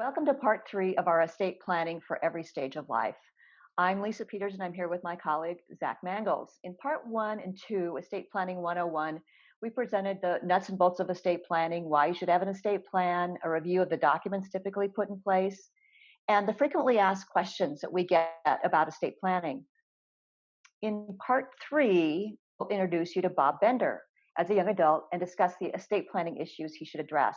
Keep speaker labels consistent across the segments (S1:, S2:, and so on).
S1: Welcome to part three of our estate planning for every stage of life. I'm Lisa Peters and I'm here with my colleague, Zach Mangles. In part one and two, Estate Planning 101, we presented the nuts and bolts of estate planning, why you should have an estate plan, a review of the documents typically put in place, and the frequently asked questions that we get about estate planning. In part three, we'll introduce you to Bob Bender as a young adult and discuss the estate planning issues he should address.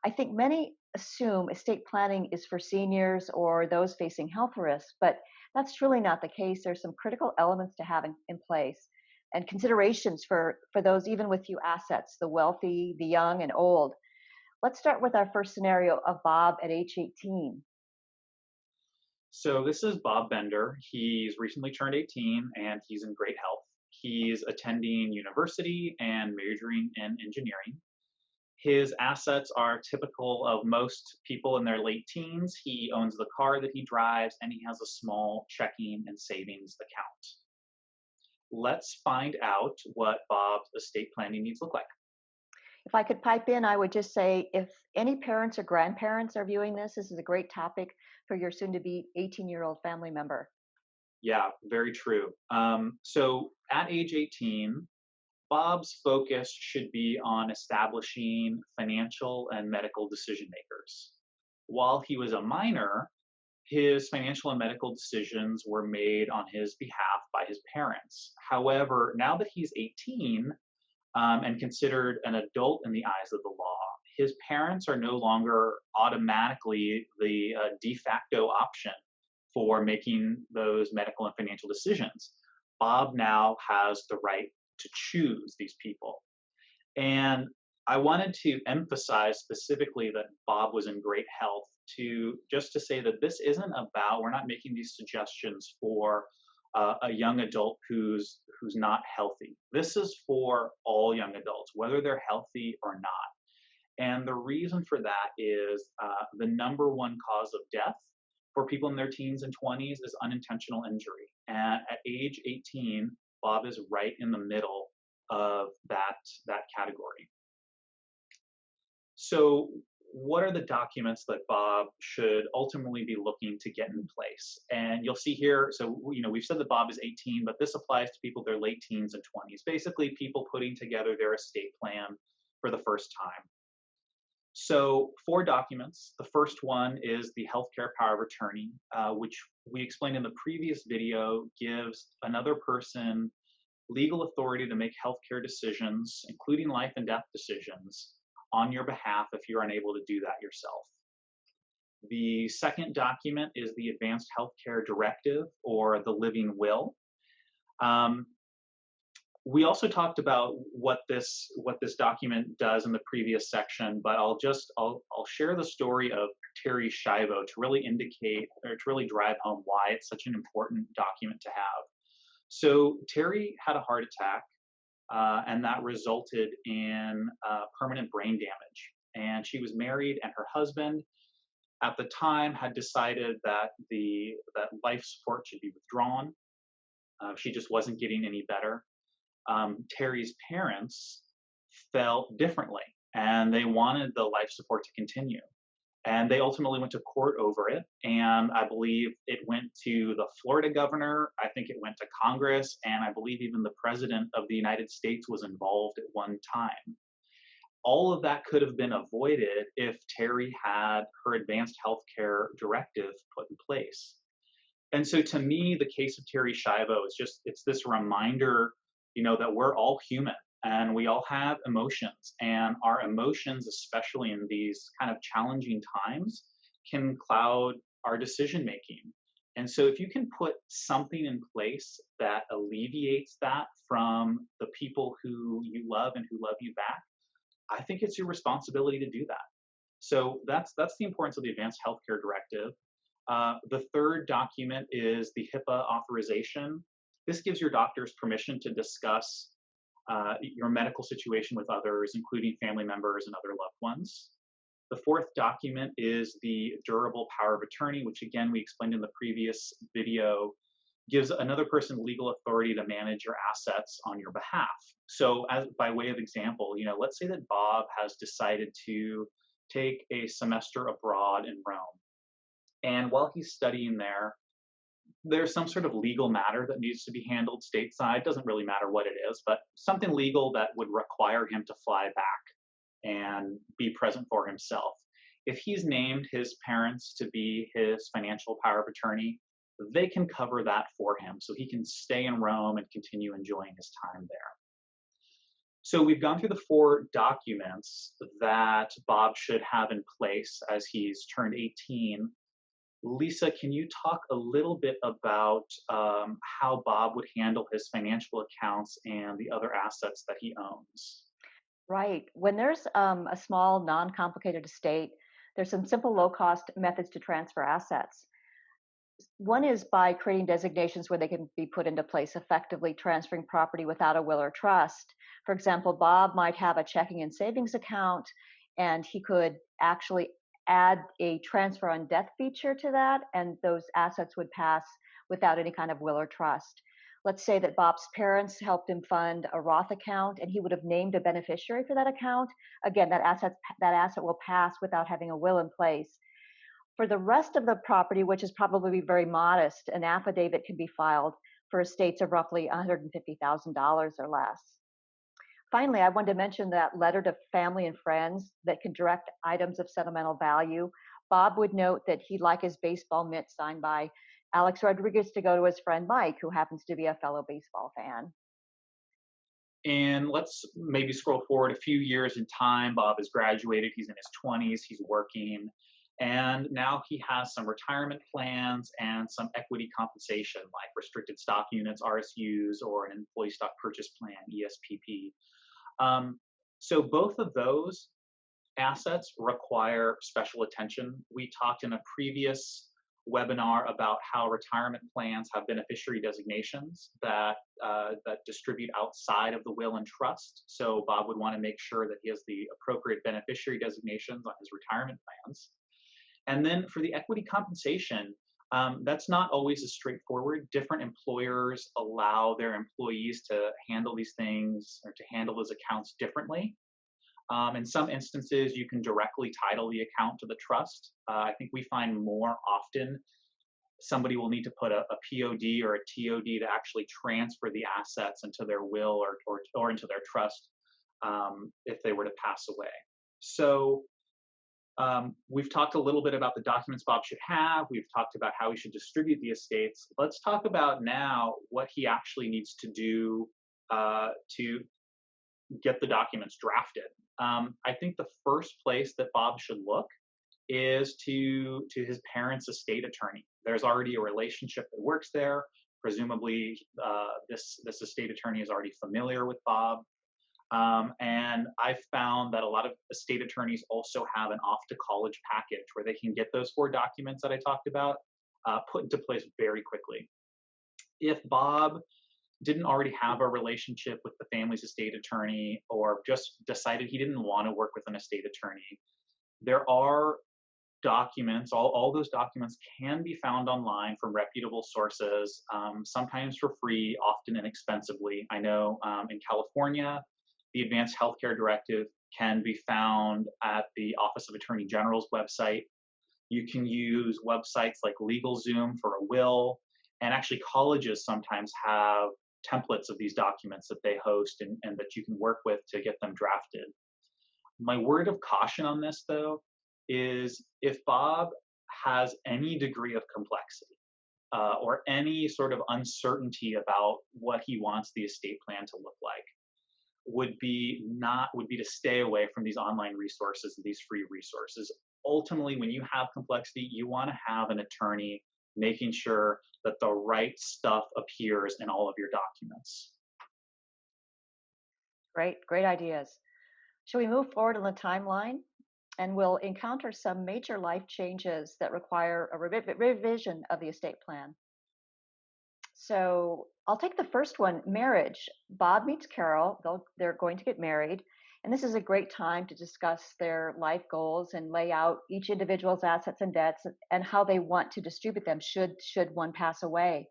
S1: I think many assume estate planning is for seniors or those facing health risks, but that's truly not the case. There's some critical elements to have in place and considerations for those even with few assets, the wealthy, the young, and old. Let's start with our first scenario of Bob at age 18.
S2: So this is Bob Bender. He's recently turned 18 and he's in great health. He's attending university and majoring in engineering. His assets are typical of most people in their late teens. He owns the car that he drives and he has a small checking and savings account. Let's find out what Bob's estate planning needs look like.
S1: If I could pipe in, I would just say if any parents or grandparents are viewing this, this is a great topic for your soon to be 18-year-old family member.
S2: Yeah, very true. So at age 18, Bob's focus should be on establishing financial and medical decision makers. While he was a minor, his financial and medical decisions were made on his behalf by his parents. However, now that he's 18 and considered an adult in the eyes of the law, his parents are no longer automatically the de facto option for making those medical and financial decisions. Bob now has the right to choose these people. And I wanted to emphasize specifically that Bob was in great health just to say that this isn't about, we're not making these suggestions for a young adult who's not healthy. This is for all young adults, whether they're healthy or not. And the reason for that is the number one cause of death for people in their teens and 20s is unintentional injury. And at age 18, Bob is right in the middle of that category. So what are the documents that Bob should ultimately be looking to get in place? And you'll see here, so we've said that Bob is 18, but this applies to people their late teens and 20s, basically people putting together their estate plan for the first time. So 4 documents. The first one is the healthcare power of attorney, which we explained in the previous video, gives another person legal authority to make healthcare decisions, including life and death decisions, on your behalf if you're unable to do that yourself. The second document is the Advanced Healthcare Directive, or the Living Will. We also talked about what this document does in the previous section, but I'll share the story of Terry Schiavo to really indicate or to really drive home why it's such an important document to have. So Terry had a heart attack, and that resulted in permanent brain damage. And she was married, and her husband at the time had decided that that life support should be withdrawn. She just wasn't getting any better. Terry's parents felt differently, and they wanted the life support to continue. And they ultimately went to court over it, and I believe it went to the Florida governor, I think it went to Congress, and I believe even the President of the United States was involved at one time. All of that could have been avoided if Terry had her Advanced Healthcare Directive put in place. And so to me, the case of Terry Schiavo it's this reminder, that we're all human and we all have emotions, and our emotions, especially in these kind of challenging times, can cloud our decision making. And so if you can put something in place that alleviates that from the people who you love and who love you back, I think it's your responsibility to do that. So that's the importance of the Advanced Healthcare Directive. The third document is the HIPAA authorization. This gives your doctors permission to discuss your medical situation with others, including family members and other loved ones. The fourth document is the durable power of attorney, which again, we explained in the previous video, gives another person legal authority to manage your assets on your behalf. So by way of example, let's say that Bob has decided to take a semester abroad in Rome. And while he's studying there, there's some sort of legal matter that needs to be handled stateside. Doesn't really matter what it is, but something legal that would require him to fly back and be present for himself. If he's named his parents to be his financial power of attorney, they can cover that for him so he can stay in Rome and continue enjoying his time there. So we've gone through the four documents that Bob should have in place as he's turned 18. Lisa, can you talk a little bit about how Bob would handle his financial accounts and the other assets that he owns?
S1: Right. When there's a small, non-complicated estate, there's some simple, low-cost methods to transfer assets. One is by creating designations where they can be put into place, effectively transferring property without a will or trust. For example, Bob might have a checking and savings account, and he could actually add a transfer on death feature to that, and those assets would pass without any kind of will or trust. Let's say that Bob's parents helped him fund a Roth account, and he would have named a beneficiary for that account. Again, that asset will pass without having a will in place. For the rest of the property, which is probably very modest, an affidavit can be filed for estates of roughly $150,000 or less. Finally, I wanted to mention that letter to family and friends that can direct items of sentimental value. Bob would note that he'd like his baseball mitt signed by Alex Rodriguez to go to his friend Mike, who happens to be a fellow baseball fan.
S2: And let's maybe scroll forward a few years in time. Bob has graduated, he's in his 20s, he's working, and now he has some retirement plans and some equity compensation like restricted stock units, RSUs, or an employee stock purchase plan, ESPP. So both of those assets require special attention. We talked in a previous webinar about how retirement plans have beneficiary designations that distribute outside of the will and trust. So Bob would want to make sure that he has the appropriate beneficiary designations on his retirement plans. And then for the equity compensation, that's not always as straightforward. Different employers allow their employees to handle these things or to handle those accounts differently. In some instances, you can directly title the account to the trust. I think we find more often somebody will need to put a POD or a TOD to actually transfer the assets into their will or into their trust if they were to pass away. So we've talked a little bit about the documents Bob should have. We've talked about how he should distribute the estates. Let's talk about now what he actually needs to do to get the documents drafted. I think the first place that Bob should look is to his parents' estate attorney. There's already a relationship that works there. Presumably, this estate attorney is already familiar with Bob. And I've found that a lot of estate attorneys also have an off to college package where they can get those four documents that I talked about put into place very quickly. If Bob didn't already have a relationship with the family's estate attorney or just decided he didn't want to work with an estate attorney, there are documents, all those documents can be found online from reputable sources, sometimes for free, often inexpensively. I know in California, the Advanced Healthcare Directive can be found at the Office of Attorney General's website. You can use websites like LegalZoom for a will, and actually colleges sometimes have templates of these documents that they host and that you can work with to get them drafted. My word of caution on this, though, is if Bob has any degree of complexity or any sort of uncertainty about what he wants the estate plan to look like, would be to stay away from these online resources and these free resources. Ultimately, when you have complexity, you want to have an attorney making sure that the right stuff appears in all of your documents.
S1: Great ideas. Shall we move forward on the timeline? And we'll encounter some major life changes that require a revision of the estate plan. So I'll take the first one, marriage. Bob meets Carol. They're going to get married. And this is a great time to discuss their life goals and lay out each individual's assets and debts and how they want to distribute them should one pass away.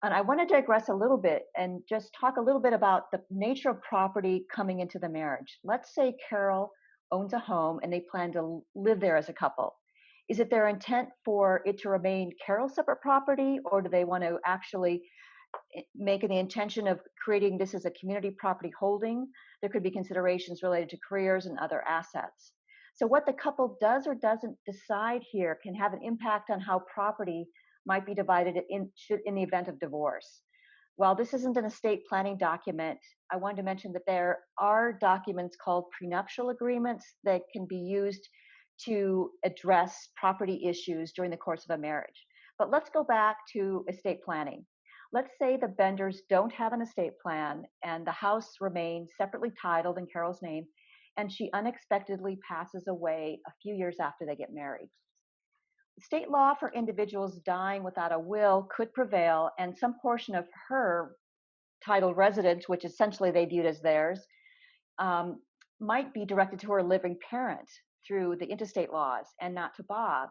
S1: And I want to digress a little bit and just talk a little bit about the nature of property coming into the marriage. Let's say Carol owns a home and they plan to live there as a couple. Is it their intent for it to remain Carol's separate property, or do they want to actually making the intention of creating this as a community property holding? There could be considerations related to careers and other assets. So what the couple does or doesn't decide here can have an impact on how property might be divided in the event of divorce. While this isn't an estate planning document, I wanted to mention that there are documents called prenuptial agreements that can be used to address property issues during the course of a marriage. But let's go back to estate planning. Let's say the Benders don't have an estate plan and the house remains separately titled in Carol's name, and she unexpectedly passes away a few years after they get married. State law for individuals dying without a will could prevail, and some portion of her titled residence, which essentially they viewed as theirs, um, might be directed to her living parent through the intestate laws and not to Bob.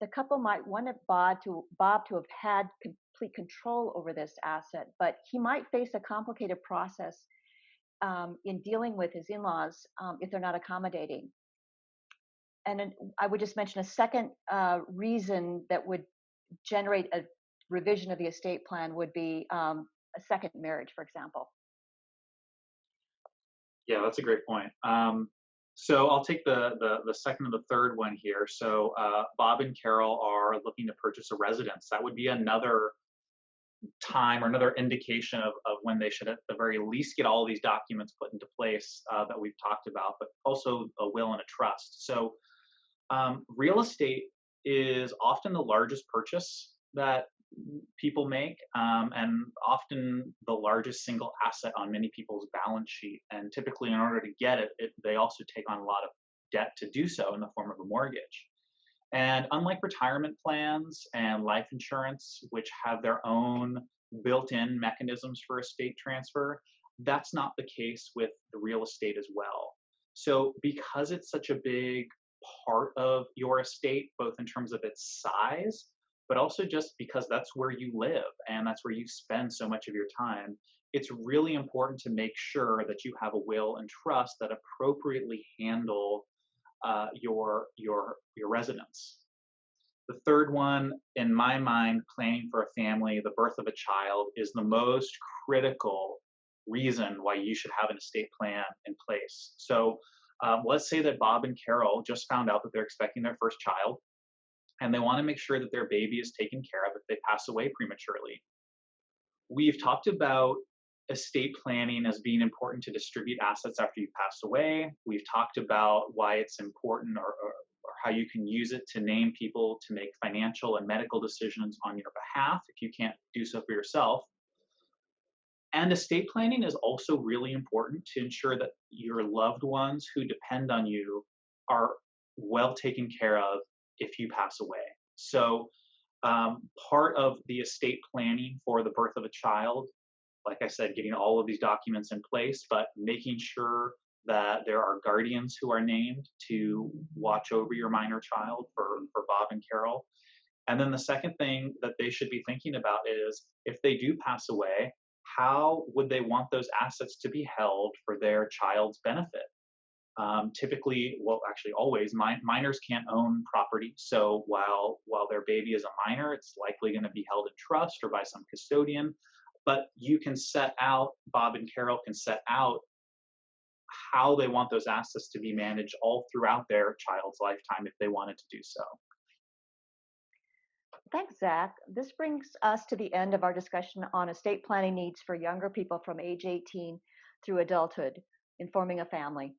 S1: The couple might want Bob to have had complete control over this asset, but he might face a complicated process in dealing with his in-laws if they're not accommodating. And I would just mention a second reason that would generate a revision of the estate plan would be a second marriage, for example.
S2: Yeah, that's a great point. So I'll take the second and the third one here. So Bob and Carol are looking to purchase a residence. That would be another time or another indication of when they should at the very least get all of these documents put into place that we've talked about, but also a will and a trust. So real estate is often the largest purchase that people make, and often the largest single asset on many people's balance sheet. And typically, in order to get it, they also take on a lot of debt to do so in the form of a mortgage. And unlike retirement plans and life insurance, which have their own built in mechanisms for estate transfer, that's not the case with the real estate as well. So, because it's such a big part of your estate, both in terms of its size, but also just because that's where you live and that's where you spend so much of your time, it's really important to make sure that you have a will and trust that appropriately handle your residence. The third one, in my mind, planning for a family, the birth of a child, is the most critical reason why you should have an estate plan in place. So let's say that Bob and Carol just found out that they're expecting their first child, and they want to make sure that their baby is taken care of if they pass away prematurely. We've talked about estate planning as being important to distribute assets after you pass away. We've talked about why it's important, or how you can use it to name people to make financial and medical decisions on your behalf if you can't do so for yourself. And estate planning is also really important to ensure that your loved ones who depend on you are well taken care of if you pass away. So, part of the estate planning for the birth of a child, like I said, getting all of these documents in place, but making sure that there are guardians who are named to watch over your minor child for Bob and Carol. And then the second thing that they should be thinking about is if they do pass away, how would they want those assets to be held for their child's benefit? Typically, well, actually, always, minors can't own property. So while their baby is a minor, it's likely going to be held in trust or by some custodian. But you can set out, Bob and Carol can set out how they want those assets to be managed all throughout their child's lifetime if they wanted to do so.
S1: Thanks, Zach. This brings us to the end of our discussion on estate planning needs for younger people from age 18 through adulthood in forming a family.